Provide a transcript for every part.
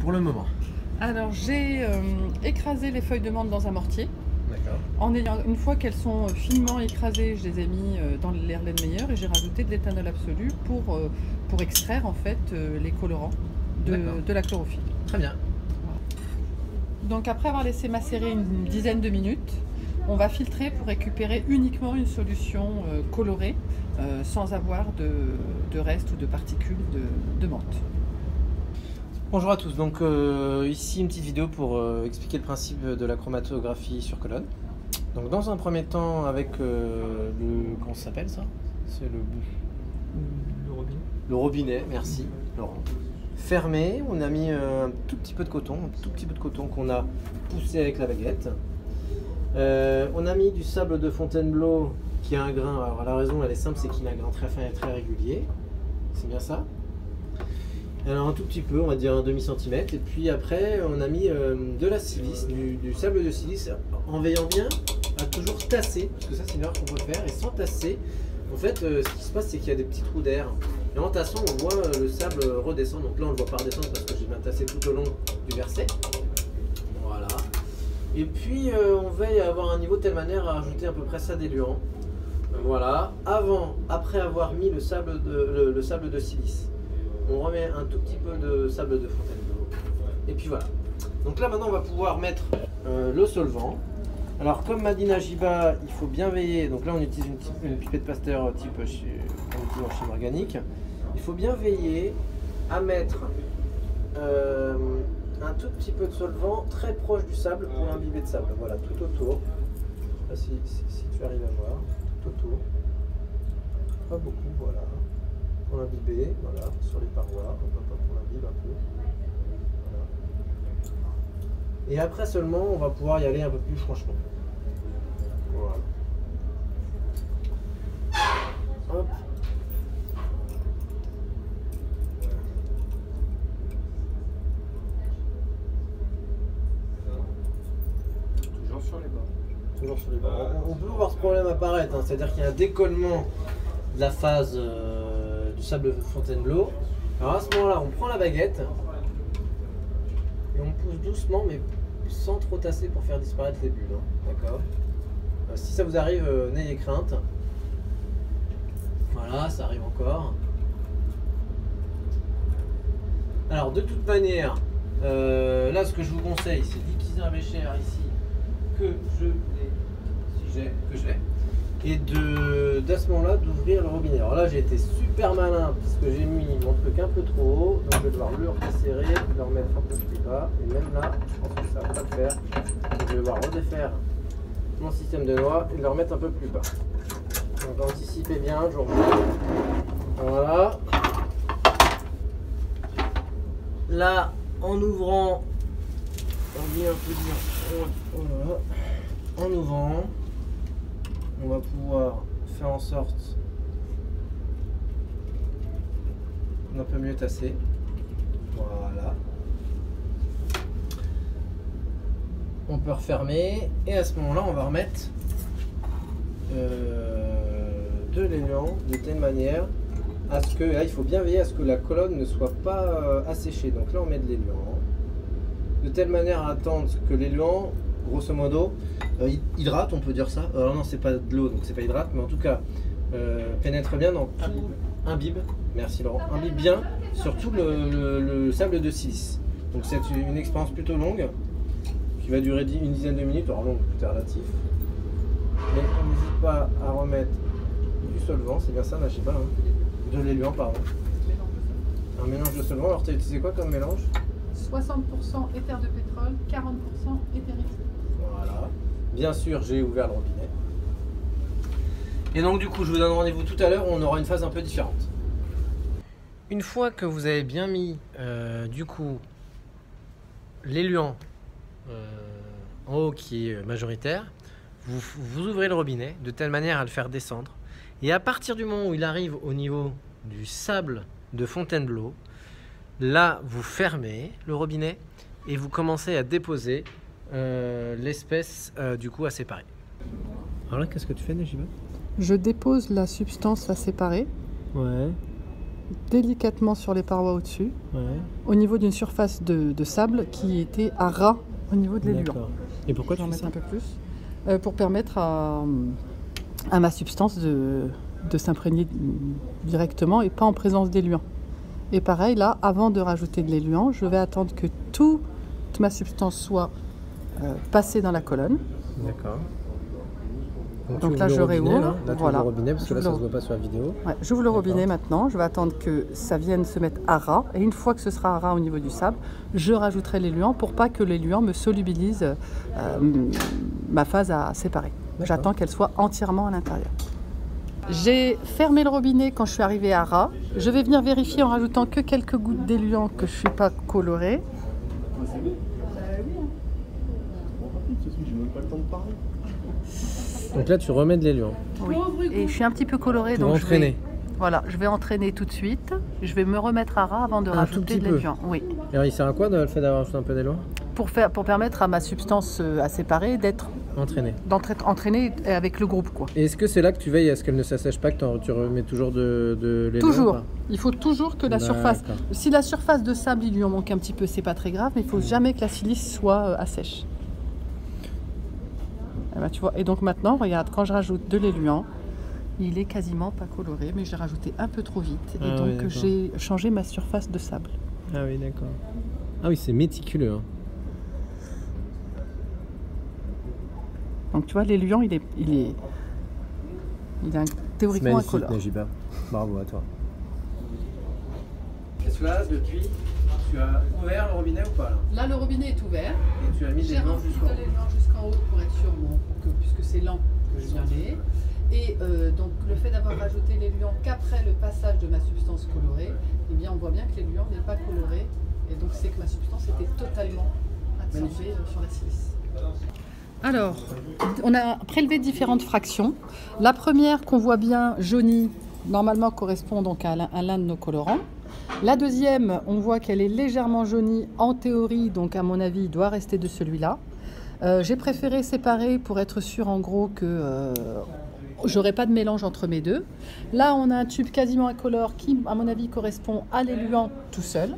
pour le moment? Alors j'ai écrasé les feuilles de menthe dans un mortier. D'accord. Une fois qu'elles sont finement écrasées, je les ai mis dans l'Erlenmeyer et j'ai rajouté de l'éthanol absolu pour extraire en fait les colorants de la chlorophylle. Très bien. Donc après avoir laissé macérer une dizaine de minutes, on va filtrer pour récupérer uniquement une solution colorée sans avoir de restes ou de particules de menthe. Bonjour à tous, donc ici une petite vidéo pour expliquer le principe de la chromatographie sur colonne. Donc dans un premier temps avec comment ça s'appelle ça? C'est le robinet. Le robinet, merci Laurent. Fermé, on a mis un tout petit peu de coton, qu'on a poussé avec la baguette. On a mis du sable de Fontainebleau qui a un grain, alors la raison elle est simple, c'est qu'il a un grain très fin et très régulier. C'est bien ça? Alors un tout petit peu, on va dire un demi-centimètre, et puis après on a mis de la silice, du sable de silice, en veillant bien à toujours tasser, parce que ça c'est une erreur qu'on peut faire, et sans tasser, en fait ce qui se passe c'est qu'il y a des petits trous d'air, et en tassant on voit le sable redescendre, donc là on ne le voit pas redescendre parce que j'ai bien tassé tout au long du verset, voilà, et puis on veille à avoir un niveau de telle manière à ajouter à peu près ça diluant, voilà, après avoir mis le sable de silice. On remet un tout petit peu de sable de Fontainebleau. Et puis voilà. Donc là maintenant on va pouvoir mettre le solvant. Alors comme m'a dit Najiba, il faut bien veiller. Donc là on utilise une pipette Pasteur type en chimie organique. Il faut bien veiller à mettre un tout petit peu de solvant très proche du sable pour l'imbiber de sable. Voilà, tout autour. Là, si tu arrives à voir, tout autour. Pas beaucoup, voilà. Pour l'imbiber, voilà, sur les parois, on l'imbibe un peu. Voilà. Et après seulement, on va pouvoir y aller un peu plus franchement. Voilà. Hop. Toujours sur les bords. Toujours sur les bords. On peut voir ce problème apparaître, hein, c'est-à-dire qu'il y a un décollement de la phase du sable Fontainebleau. Alors à ce moment-là, on prend la baguette et on pousse doucement, mais sans trop tasser pour faire disparaître les bulles. Hein. D'accord. Si ça vous arrive, n'ayez crainte. Voilà, ça arrive encore. Alors de toute manière, là ce que je vous conseille, c'est d'utiliser un bécher ici que je l'ai. Et d'à ce moment-là d'ouvrir le robinet. Alors là j'ai été super malin puisque j'ai mis mon truc un peu trop haut, donc je vais devoir le resserrer, le remettre un peu plus bas, et même là je pense que ça va pas le faire, donc je vais devoir redéfaire mon système de noix et le remettre un peu plus bas. Donc anticipez bien, je reviens. Voilà. Là en ouvrant, on dit un peu dire, voilà. En ouvrant, on va pouvoir faire en sorte d'un peu mieux tasser. Voilà. On peut refermer et à ce moment-là, on va remettre de l'élan de telle manière à ce que, là, il faut bien veiller à ce que la colonne ne soit pas asséchée. Donc là, on met de l'élan de telle manière à attendre que l'élan, grosso modo, hydrate, on peut dire ça. Alors non, c'est pas de l'eau, donc c'est pas hydrate, mais en tout cas pénètre bien dans tout, imbibe, merci Laurent, imbibe bien sur tout le sable de silice. Donc c'est une expérience plutôt longue qui va durer une dizaine de minutes, alors longue, tout est relatif. Mais on n'hésite pas à remettre du solvant, c'est bien ça, là, je sais pas, hein. De l'éluant, pardon. Un mélange de solvant. Alors tu as utilisé quoi comme mélange? 60% éther de pétrole, 40% éthérité. Voilà. Bien sûr, j'ai ouvert le robinet. Et donc du coup, je vous donne rendez-vous tout à l'heure où on aura une phase un peu différente. Une fois que vous avez bien mis, du coup, l'éluant en haut qui est majoritaire, vous ouvrez le robinet de telle manière à le faire descendre. Et à partir du moment où il arrive au niveau du sable de Fontainebleau, là, vous fermez le robinet et vous commencez à déposer l'espèce du coup à séparer. Alors là, qu'est-ce que tu fais, Najiba? Je dépose la substance à séparer. Ouais. délicatement sur les parois au-dessus, Ouais. au niveau d'une surface de sable qui était à ras au niveau de l'éluant. D'accord. Et pourquoi Je vais tu en fais mettre ça? un peu plus pour permettre à ma substance de s'imprégner directement et pas en présence d'éluant. Et pareil, là, avant de rajouter de l'éluant, je vais attendre que toute ma substance soit passée dans la colonne. D'accord. Donc tu là, ouvres je le robinet, réouvre. là. Là, tu Voilà. ouvres le robinet parce que là, J'ouvre ça se le- voit pas sur la vidéo. Ouais, j'ouvre le robinet D'accord. maintenant, je vais attendre que ça vienne se mettre à ras. Et une fois que ce sera à ras au niveau du sable, je rajouterai l'éluant pour pas que l'éluant me solubilise ma phase à séparer. D'accord. J'attends qu'elle soit entièrement à l'intérieur. J'ai fermé le robinet quand je suis arrivée à ras. Je vais venir vérifier en rajoutant que quelques gouttes d'éluant que je ne suis pas colorée. Donc là, tu remets de l'éluant Oui. Et je suis un petit peu colorée, pour donc entraîner. voilà, je vais entraîner tout de suite. Je vais me remettre à ras avant de Un tout rajouter petit de peu. l'éluant. Oui. Alors, il sert à quoi le fait d'avoir ajouté un peu d'éluant? Pour permettre à ma substance à séparer d'être Entraîner. entraînée avec le groupe, quoi. Et est-ce que c'est là que tu veilles à ce qu'elle ne s'assèche pas, que tu remets toujours de l'éluant? Toujours. ou pas? Il faut toujours que la surface. D'accord. Si la surface de sable il lui en manque un petit peu, c'est pas très grave, mais il faut jamais que la silice soit à sèche. Eh ben, tu vois. Et donc maintenant, regarde, quand je rajoute de l'éluant, il est quasiment pas coloré, mais j'ai rajouté un peu trop vite, et Ah oui, donc d'accord. j'ai changé ma surface de sable. Ah oui, d'accord. Ah oui, c'est méticuleux. Hein. Donc tu vois, l'éluant, il est théoriquement Magnifique, incolore. Najiba. Bravo à toi. Est-ce que là, depuis, tu as ouvert le robinet ou pas là? Là, le robinet est ouvert. Et tu as mis J'ai rempli de l'éluant jusqu'en haut pour être sûr, puisque c'est lent que je viens aller. Et donc le fait d'avoir rajouté l'éluant qu'après le passage de ma substance colorée, eh bien on voit bien que l'éluant n'est pas coloré. Et donc c'est que ma substance était totalement absorbée sur la silice. Alors, on a prélevé différentes fractions. La première qu'on voit bien jaunie, normalement correspond donc à l'un de nos colorants. La deuxième, on voit qu'elle est légèrement jaunie en théorie, donc à mon avis, il doit rester de celui-là. J'ai préféré séparer pour être sûr en gros que j'aurai pas de mélange entre mes deux. Là, on a un tube quasiment incolore qui, à mon avis, correspond à l'éluant tout seul.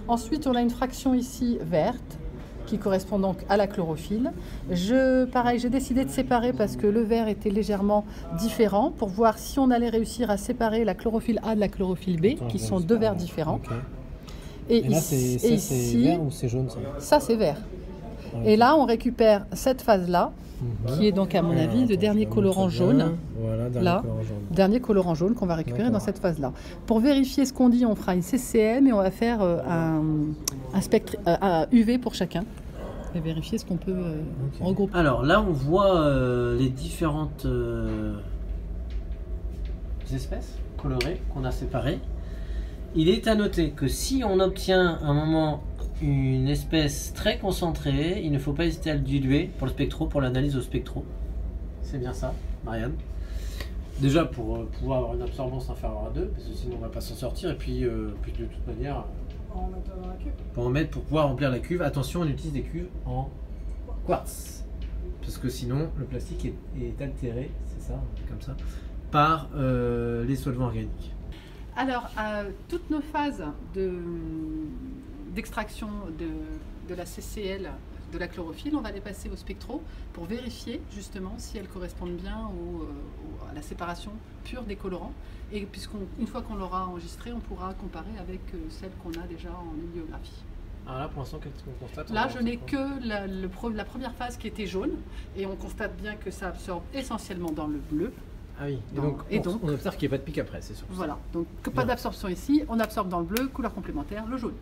Ensuite, on a une fraction ici verte qui correspond donc à la chlorophylle. Pareil, j'ai décidé de séparer parce que le vert était légèrement différent pour voir si on allait réussir à séparer la chlorophylle A de la chlorophylle B, qui sont deux verts différents. Ok. Et là, ici, c'est vert ou c'est jaune ça? ça c'est vert. Ok. Et là, on récupère cette phase-là, Mhm. qui est donc à mon avis le Attends, dernier je vais colorant montrer jaune. bien. Voilà, dernier Là. colorant jaune. Dernier colorant jaune qu'on va récupérer dans D'accord. cette phase-là. Pour vérifier ce qu'on dit, on fera une CCM et on va faire un spectre UV pour chacun et vérifier ce qu'on peut Ok. regrouper. Alors là, on voit les différentes espèces colorées qu'on a séparées. Il est à noter que si on obtient à un moment une espèce très concentrée, il ne faut pas hésiter à le diluer pour le spectro, pour l'analyse au spectro. C'est bien ça, Marianne. Déjà pour pouvoir avoir une absorbance inférieure à 2, parce que sinon on ne va pas s'en sortir. Et puis, puis de toute manière, pour pouvoir remplir la cuve, attention, on utilise des cuves en quartz. Parce que sinon le plastique est altéré, c'est ça, comme ça, par les solvants organiques. Alors, toutes nos phases d'extraction de la CCl, de la chlorophylle, on va les passer au spectro pour vérifier justement si elles correspondent bien à la séparation pure des colorants. Et puisqu'une fois qu'on l'aura enregistré, on pourra comparer avec celles qu'on a déjà en bibliographie. Alors là, pour l'instant, qu'est-ce qu'on constate? Là, je n'ai que la première phase qui était jaune et on constate bien que ça absorbe essentiellement dans le bleu. Ah oui, Et donc, on observe qu'il n'y a pas de pic après, c'est sûr. Voilà, donc pas Bien. d'absorption ici, on absorbe dans le bleu, couleur complémentaire, le jaune.